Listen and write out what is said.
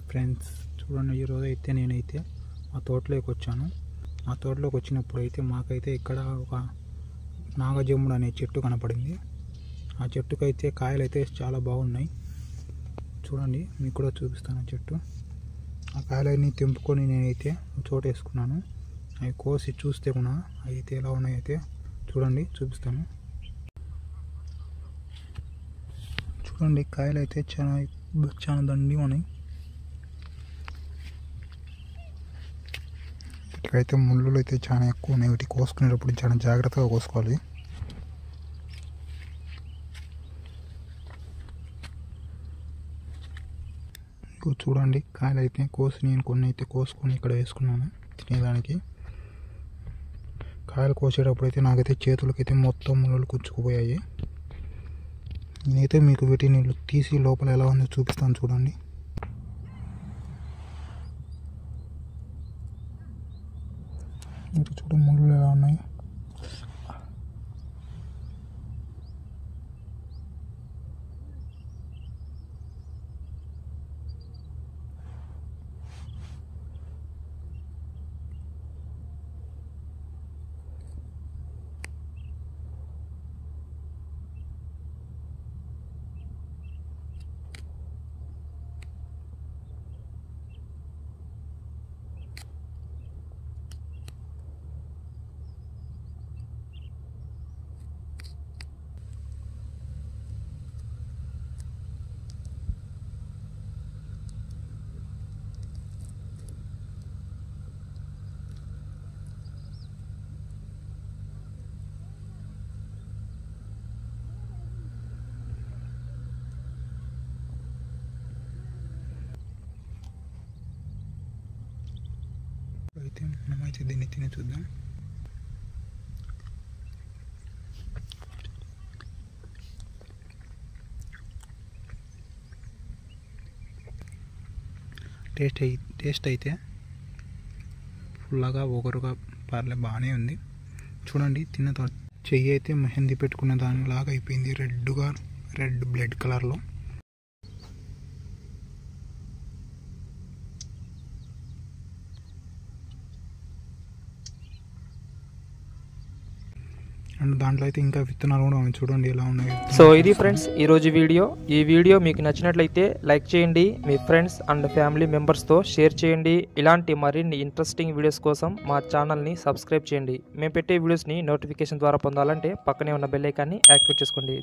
Friends చూడండి, ఈరోజు అయితే నేనైతే ఆ తోటలోకి వచ్చాను. ఆ తోటలోకి వచ్చినప్పుడు అయితే మాకైతే ఇక్కడ ఒక నాగజమ్ముడు అనే చెట్టు కనపడింది. ఆ చెట్టుకైతే కాయలు అయితే చాలా బాగున్నాయి. చూడండి, మీకు కూడా చూపిస్తాను. చెట్టు ఆ కాయలన్నీ తెంపుకొని నేనైతే చోట వేసుకున్నాను. అవి కోసి చూస్తే కూడా అయితే ఎలా ఉన్నాయైతే చూడండి, చూపిస్తాను. చూడండి, కాయలు అయితే చాలా దండిగా ఉన్నాయి. ఇక్కడైతే ముళ్ళు అయితే చాలా ఎక్కువ ఉన్నాయి. వీటి కోసుకునేటప్పుడు చాలా జాగ్రత్తగా కోసుకోవాలి. ఇంకో చూడండి, కాయలు అయితే నేను కొన్ని అయితే కోసుకొని ఇక్కడ వేసుకున్నాను తినేదానికి. కాయలు కోసేటప్పుడు అయితే నాకైతే చేతులకైతే మొత్తం ముళ్ళు కుచ్చుకుపోయాయి. నేనైతే మీకు వీటిని తీసి లోపల ఎలా ఉందో చూపిస్తాను. చూడండి, ముళ్ళు ఎలా ఉన్నాయి. అయితే మనమైతే దీన్ని తిని చూద్దాం. టేస్ట్ అయితే ఫుల్గా ఒకరుగా బాగానే ఉంది. చూడండి, తిన్న తర్వాత చెయ్యి అయితే మెహందీ పెట్టుకున్న దానిలాగా అయిపోయింది. రెడ్ బ్లడ్ కలర్లో. అండ్ దాంట్లో అయితే ఇంకా విత్తనాలు కూడా ఉన్నాయి. చూడండి ఎలా ఉన్నాయి. సో ఇది ఫ్రెండ్స్ ఈరోజు వీడియో. ఈ వీడియో మీకు నచ్చినట్లయితే లైక్ చేయండి, మీ ఫ్రెండ్స్ అండ్ ఫ్యామిలీ మెంబర్స్తో షేర్ చేయండి. ఇలాంటి మరిన్ని ఇంట్రెస్టింగ్ వీడియోస్ కోసం మా ఛానల్ని సబ్స్క్రైబ్ చేయండి. మేము పెట్టే వీడియోస్ని నోటిఫికేషన్ ద్వారా పొందాలంటే పక్కనే ఉన్న బెల్ ఐకాన్ని యాక్టివేట్ చేసుకోండి.